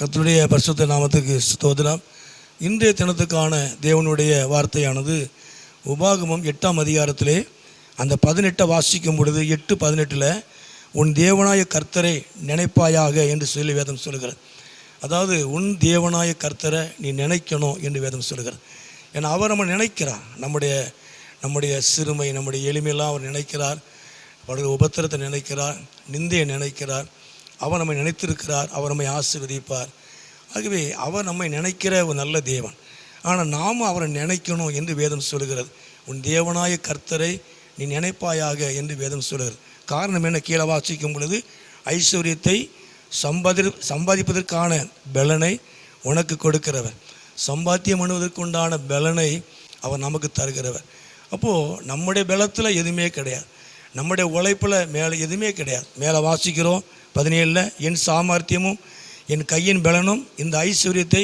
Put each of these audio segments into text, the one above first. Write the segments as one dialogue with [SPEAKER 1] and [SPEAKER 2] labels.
[SPEAKER 1] கர்த்தருடைய பரிசுத்த நாமத்துக்கு ஸ்தோத்திரம். இன்றைய தினத்துக்கான தேவனுடைய வார்த்தையானது உபாகமம் 8ஆம் அதிகாரத்திலே அந்த 18 வாசிக்கும் பொழுது 8:18 உன் தேவனாய கர்த்தரை நினைப்பாயாக என்று சொல்லி வேதம் சொல்லுகிறது. அதாவது உன் தேவனாய கர்த்தரை நீ நினைக்கணும் என்று வேதம் சொல்லுகிறது. ஏன்னா அவர் நம்ம நினைக்கிறார். நம்முடைய சிறுமை, நம்முடைய எளிமையெல்லாம் அவர் நினைக்கிறார். அவருடைய உபத்திரத்தை நினைக்கிறார், நிந்தையை நினைக்கிறார். அவர் நம்மை நினைத்திருக்கிறார், அவர் நம்மை ஆசீர்வதிப்பார். ஆகவே அவர் நம்மை நினைக்கிற ஒரு நல்ல தேவன். ஆனால் நாம் அவரை நினைக்கணும் என்று வேதம் சொல்லுகிறது. உன் தேவனாய கர்த்தரை நீ நினைப்பாயாக என்று வேதம் சொல்லுகிறது. காரணம் என்ன? கீழே வாசிக்கும் பொழுது ஐஸ்வர்யத்தை சம்பாதிப்பதற்கான பலனை உனக்கு கொடுக்கிறவர், சம்பாத்தியம் பண்ணுவதற்குண்டான பலனை அவர் நமக்கு தருகிறவர். அப்போது நம்முடைய பலத்தில் எதுவுமே கிடையாது, நம்முடைய உழைப்பில் மேலே எதுவுமே கிடையாது. மேலே வாசிக்கிறோம் 17 என் சாமர்த்தியமும் என் கையின் பலனும் இந்த ஐஸ்வர்யத்தை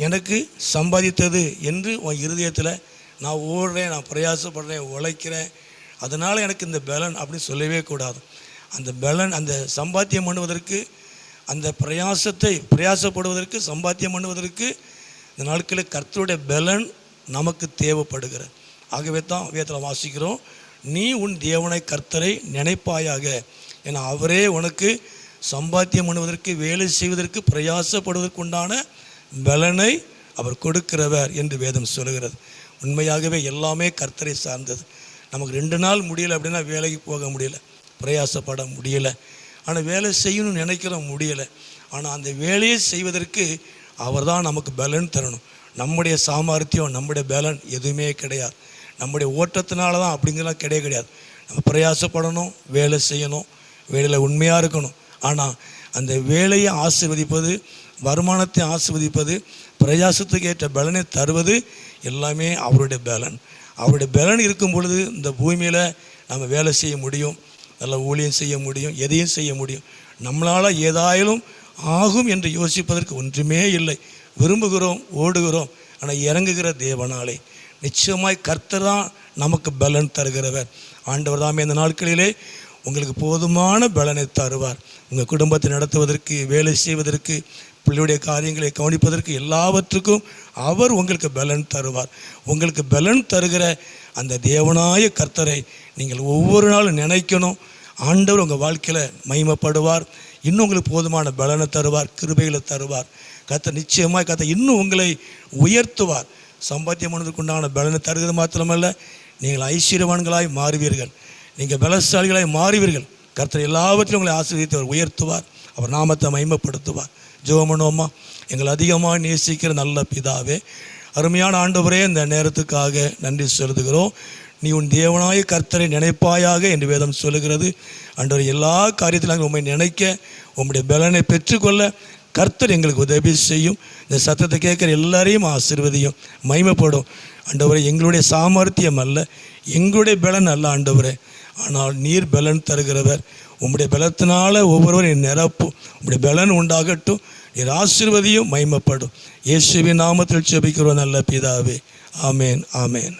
[SPEAKER 1] எனக்கு சம்பாதித்தது என்று உன் இருதயத்தில் நான் ஓடுறேன், நான் பிரயாசப்படுறேன், உழைக்கிறேன், அதனால் எனக்கு இந்த பலன் அப்படின்னு சொல்லவே கூடாது. அந்த பலன், அந்த சம்பாத்தியம் பண்ணுவதற்கு, அந்த பிரயாசப்படுவதற்கு, சம்பாத்தியம் பண்ணுவதற்கு இந்த நாட்களில் கர்த்தருடைய பலன் நமக்கு தேவைப்படுகிறது. ஆகவே தான் வேதத்தில் வாசிக்கிறோம், நீ உன் தேவனை கர்த்தரை நினைப்பாயாக. ஏன்னா அவரே உனக்கு சம்பாத்தியம் பண்ணுவதற்கு, வேலை செய்வதற்கு, பிரயாசப்படுவதற்கு உண்டான பலனை அவர் கொடுக்கிறவர் என்று வேதம் சொல்லுகிறது. உண்மையாகவே எல்லாமே கர்த்தரை சார்ந்தது. நமக்கு 2 நாள் முடியலை அப்படின்னா வேலைக்கு போக முடியலை, பிரயாசப்பட முடியலை. ஆனால் வேலை செய்யணும்னு நினைக்கிறோம், முடியலை. ஆனால் அந்த வேலையை செய்வதற்கு அவர் தான் நமக்கு பலன் தரணும். நம்முடைய சாமர்த்தியம், நம்முடைய பலன் எதுவுமே கிடையாது. நம்முடைய ஓட்டத்தினால தான் அப்படிங்கிறலாம் கிடையாது. நம்ம பிரயாசப்படணும், வேலை செய்யணும், வேலையில் உண்மையாக இருக்கணும். ஆனால் அந்த வேலையை ஆசீர்வதிப்பது, வருமானத்தை ஆசீர்வதிப்பது, பிரயாசத்துக்கு ஏற்ற பலனை தருவது எல்லாமே அவருடைய பலன். அவருடைய பலன் இருக்கும் பொழுது இந்த பூமியில் நம்ம வேலை செய்ய முடியும், நல்ல ஊழியம் செய்ய முடியும், எதையும் செய்ய முடியும். நம்மளால் ஏதாயிலும் ஆகும் என்று யோசிப்பதற்கு ஒன்றுமே இல்லை. விரும்புகிறோம், ஓடுகிறோம். ஆனால் இறங்குகிற தேவனாலே நிச்சயமாய் கர்த்தர் தான் நமக்கு பலன் தருகிறவர். ஆண்டவர் தாமே இந்த நாட்களிலே உங்களுக்கு போதுமான பலனை தருவார். உங்கள் குடும்பத்தை நடத்துவதற்கு, வேலை செய்வதற்கு, பிள்ளையுடைய காரியங்களை கவனிப்பதற்கு, எல்லாவற்றுக்கும் அவர் உங்களுக்கு பலன் தருவார். உங்களுக்கு பலன் தருகிற அந்த தேவனாய கர்த்தரை நீங்கள் ஒவ்வொரு நாளும் நினைக்கணும். ஆண்டவர் உங்கள் வாழ்க்கையில் மகிமைப்படுவார். இன்னும் உங்களுக்கு போதுமான பலனை தருவார், கிருபைகளை தருவார். கர்த்தர் நிச்சயமாக கர்த்தர் இன்னும் உங்களை உயர்த்துவார். சம்பாத்தியம் பண்ணுவதற்கு உண்டான பலனை தருகிறது மாத்திரமல்ல, நீங்கள் ஐஸ்வர்யவான்களாய் மாறுவீர்கள், நீங்கள் பலசாலிகளாய் மாறுவீர்கள். கர்த்தர் எல்லாவற்றிலும் உங்களை ஆசீர்வதித்து உயர்த்துவார், அவர் நாமத்தை மகிமைப்படுத்துவார். ஜெபம் பண்ணுவோமா? எங்களை அதிகமாக நேசிக்கிற நல்ல பிதாவே, அருமையான ஆண்டவரே, இந்த நேரத்துக்காக நன்றி செலுத்துகிறோம். நீ உன் தேவனாய கர்த்தரை நினைப்பாயாக என்று வேதம் சொல்லுகிறது. ஆண்டவரே, எல்லா காரியத்திலும் உண்மை நினைக்க, உம்முடைய பலனை பெற்றுக்கொள்ள கர்த்தர் எங்களுக்கு உதவி செய்யும். இந்த சத்தத்தை கேட்குற எல்லாரையும் ஆசீர்வதியும், மகிமைப்படும். ஆண்டவரே, எங்களுடைய சாமர்த்தியம் அல்ல, எங்களுடைய பலன் அல்ல ஆண்டவரே, ஆனால் நீர் பலன் தருகிறவர். உம்முடைய பலத்தினால ஒவ்வொருவரும் நிரப்பும், உம்முடைய பலன் உண்டாகட்டும். நீர் ஆசீர்வதியும், மகிமைப்படும். இயேசுவின் நாமத்தில் ஜெபிக்கிறோம் நல்ல பிதாவே. ஆமேன், ஆமேன்.